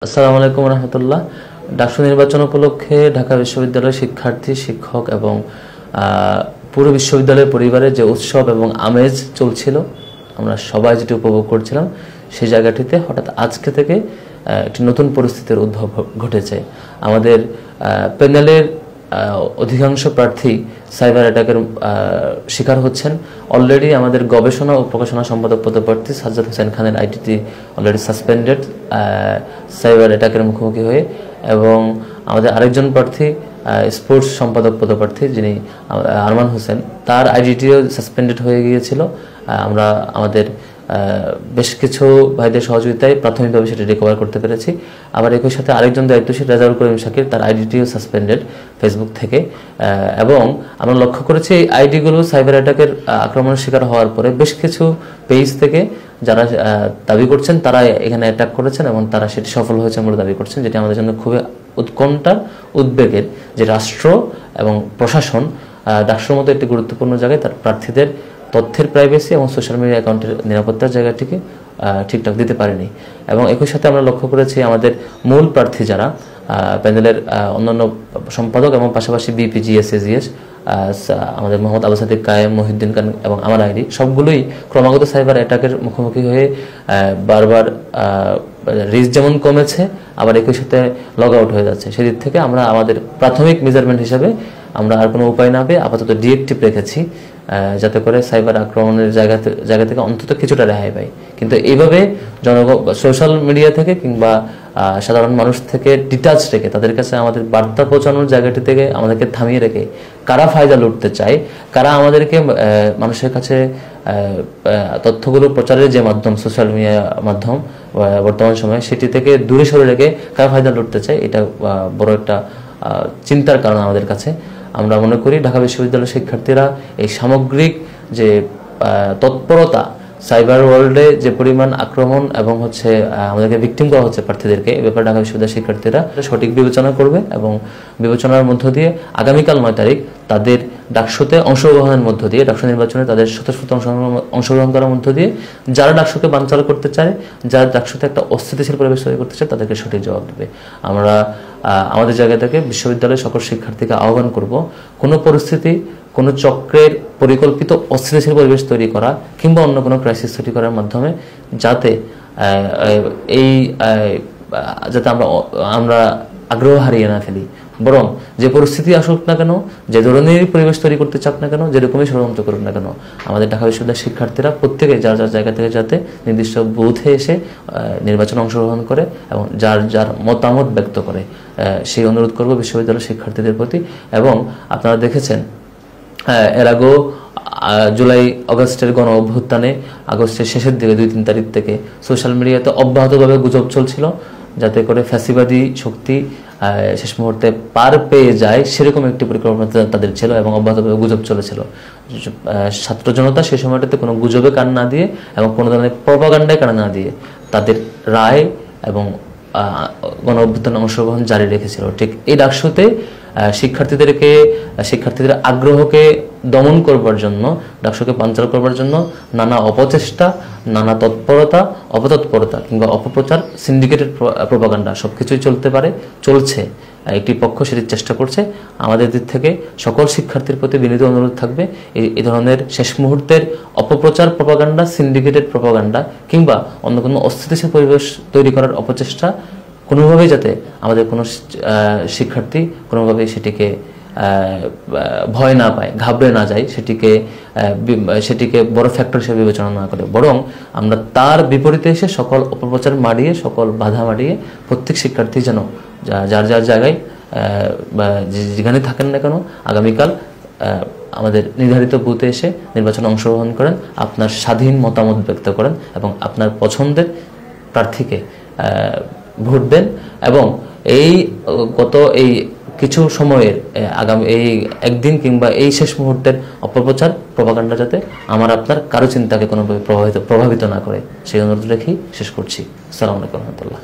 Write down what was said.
আসসালামু আলাইকুম রহমতুল্লাহ। ডাকসু নির্বাচন উপলক্ষে ঢাকা বিশ্ববিদ্যালয়ের শিক্ষার্থী, শিক্ষক এবং পুরো বিশ্ববিদ্যালয়ের পরিবারের যে উৎসব এবং আমেজ চলছিল, আমরা সবাই যেটি উপভোগ করছিলাম, সেই জায়গাটিতে হঠাৎ আজকে থেকে একটি নতুন পরিস্থিতির উদ্ভব ঘটেছে। আমাদের প্যানেলের অধিকাংশ প্রার্থী সাইবার অ্যাটাকের শিকার হচ্ছেন। অলরেডি আমাদের গবেষণা ও প্রকাশনা সম্পাদক পদপ্রার্থী সাজ্জাদ হোসেন খানের আইডিটি অলরেডি সাসপেন্ডেড সাইবার অ্যাটাকের মুখোমুখি হয়ে, এবং আমাদের আরেকজন প্রার্থী স্পোর্টস সম্পাদক পদপ্রার্থী যিনি আরমান হোসেন, তার আইডিটিও সাসপেন্ডেড হয়ে গিয়েছিল। আমরা আমাদের বেশ কিছু ভাইদের সহযোগিতায় প্রাথমিকভাবে সেটি রিকভার করতে পেরেছি। আবার একই সাথে আরেকজন দায়িত্বশীল রেজাউল করিম শাকির, তার আইডিটিও সাসপেন্ডেড ফেসবুক থেকে। এবং আমরা লক্ষ্য করেছি এই আইডিগুলো সাইবার অ্যাটাকের আক্রমণের শিকার হওয়ার পরে বেশ কিছু পেজ থেকে যারা দাবি করছেন তারা এখানে অ্যাটাক করেছেন এবং তারা সেটি সফল হয়েছে বলে দাবি করছেন, যেটি আমাদের জন্য খুবই উৎকণ্ঠার, উদ্বেগের। যে রাষ্ট্র এবং প্রশাসন ডাকসুর মতো একটি গুরুত্বপূর্ণ জায়গায় তার প্রার্থীদের তথ্যের প্রাইভেসি এবং সোশ্যাল মিডিয়া অ্যাকাউন্টের নিরাপত্তার জায়গাটিকে ঠিকঠাক দিতে পারেনি। এবং একই সাথে আমরা লক্ষ্য করেছি আমাদের মূল প্রার্থী যারা প্যানেলের অন্যান্য সম্পাদক এবং পাশাপাশি বিপি, জিএস, এজিএস, আমাদের মোহাম্মদ আবু সাদিক কায়েম, মহিউদ্দিন খান এবং আমার আইডি, সবগুলোই ক্রমাগত সাইবার অ্যাটাকের মুখোমুখি হয়ে বারবার রিস্ক যেমন কমেছে, আবার একই সাথে লগ আউট হয়ে যাচ্ছে। সেদিক থেকে আমরা আমাদের প্রাথমিক মেজারমেন্ট হিসাবে আমরা আর কোনো উপায় না পেয়ে আপাতত ডিএক্টিভ রেখেছি, যাতে করে সাইবার আক্রমণের জায়গা থেকে অন্তত কিছুটা রেহাই পাই। কিন্তু এইভাবে সোশ্যাল মিডিয়া থেকে কিংবা সাধারণ মানুষ থেকে ডিটাচ রেখে তাদের কাছে আমাদের বার্তা পৌঁছানোর জায়গাটি থেকে আমাদেরকে থামিয়ে রেখে কারা ফায়দা লুটতে চায়, কারা আমাদেরকে মানুষের কাছে তথ্যগুলো প্রচারের যে মাধ্যম, সোশ্যাল মিডিয়া মাধ্যম বর্তমান সময়ে, সেটি থেকে দূরে সরে রেখে কারা ফায়দা লুটতে চায়, এটা বড় একটা চিন্তার কারণ আমাদের কাছে। আমরা মনে করি ঢাকা বিশ্ববিদ্যালয়ের শিক্ষার্থীরা এই সামগ্রিক যে তৎপরতা, সাইবার ওয়ার্ল্ডে যে পরিমাণ আক্রমণ এবং আমাদেরকে ভিকটিম করা হচ্ছে প্রার্থীদেরকে, এ ব্যাপারে ঢাকা বিশ্ববিদ্যালয়ের শিক্ষার্থীরা সঠিক বিবেচনা করবে এবং বিবেচনার মধ্য দিয়ে আগামীকাল 9 তারিখ তাদের ডাকসুতে অংশগ্রহণের মধ্য দিয়ে, ডাকসু নির্বাচনে তাদের স্বতঃস্ফূর্ত অংশগ্রহণ করার মধ্য দিয়ে যারা ডাকসুকে বানচাল করতে চায়, যারা ডাকসুতে একটা অস্থিতিশীল পরিবেশ তৈরি করতে চায়, তাদেরকে সঠিক জবাব দেবে। আমরা আমাদের জায়গা থেকে বিশ্ববিদ্যালয়ের সকল শিক্ষার্থীকে আহ্বান করব, কোনো পরিস্থিতি, কোনো চক্রের পরিকল্পিত অস্থিতিশীল পরিবেশ তৈরি করা কিংবা অন্য কোনো ক্রাইসিস তৈরি করার মাধ্যমে যাতে আমরা আগ্রহ হারিয়ে না ফেলি, বরং যে পরিস্থিতি আসুক না কেন, যে ধরনের পরিবেশ তৈরি করতে চাক না কেন, যেরকমই ষড়যন্ত্র করুক না কেন, আমাদের ঢাকা বিশ্ববিদ্যালয়ের শিক্ষার্থীরা প্রত্যেকে যার যার জায়গা থেকে যাতে নির্দিষ্ট বুথে এসে নির্বাচনে অংশগ্রহণ করে এবং যার যার মতামত ব্যক্ত করে, সেই অনুরোধ করব বিশ্ববিদ্যালয়ের শিক্ষার্থীদের প্রতি। এবং আপনারা দেখেছেন এর আগেও জুলাই আগস্টের গণ অভ্যুত্থানে আগস্টের শেষের দিকে 2-3 তারিখ থেকে সোশ্যাল মিডিয়াতে অব্যাহতভাবে গুজব চলছিল, যাতে করে ফ্যাসিবাদী শক্তি শেষ মুহূর্তে পার পেয়ে যায়, সেরকম একটি পরিকল্পনা তাদের ছিল এবং অব্যাহতভাবে গুজব চলেছিল। ছাত্র জনতা সেই সময়টাতে কোনো গুজবে কান না দিয়ে এবং কোনো ধরনের প্রপাগান্ডায় কান না দিয়ে তাদের রায় এবং গণ অভ্যুত্থানে অংশগ্রহণ জারি রেখেছিল। ঠিক এই ডাকসুতে শিক্ষার্থীদের আগ্রহকে দমন করবার জন্য, ডাকসুকে বানচাল করবার জন্য নানা অপচেষ্টা, নানা তৎপরতা, অপতৎপরতা কিংবা অপপ্রচার, সিন্ডিকেটেড প্রপাগান্ডা সবকিছুই চলছে। একটি পক্ষ সেটির চেষ্টা করছে। আমাদের দিক থেকে সকল শিক্ষার্থীর প্রতি বিনীত অনুরোধ থাকবে, এই ধরনের শেষ মুহূর্তের অপপ্রচার, প্রপাগান্ডা, সিন্ডিকেটেড প্রপাগান্ডা কিংবা অন্য কোনো অস্থিতিশীল পরিবেশ তৈরি করার অপচেষ্টা কোনোভাবেই যাতে আমাদের কোনো শিক্ষার্থী কোনোভাবেই সেটিকে ভয় না পায়, ঘাবড়ে না যায়, সেটিকে বড় ফ্যাক্টর হিসেবে বিবেচনা না করে, বরং আমরা তার বিপরীতে এসে সকল অপপ্রচার মারিয়ে, সকল বাধা মারিয়ে প্রত্যেক শিক্ষার্থী যেন যার যার জায়গায় যেখানে থাকেন না কেন আগামীকাল আমাদের নির্ধারিত বুথে এসে নির্বাচনে অংশগ্রহণ করেন, আপনার স্বাধীন মতামত ব্যক্ত করেন এবং আপনার পছন্দের প্রার্থীকে ভোট দেন। এবং গত কিছু সময়ের আগামী এই একদিন কিংবা এই শেষ মুহূর্তের অপপ্রচার, প্রপাগান্ডা যাতে আমার আপনার কারো চিন্তাকে কোনোভাবে প্রভাবিত না করে, সেই অনুরোধ রেখেই শেষ করছি। আসসালামু আলাইকুম রহমতুল্লাহ।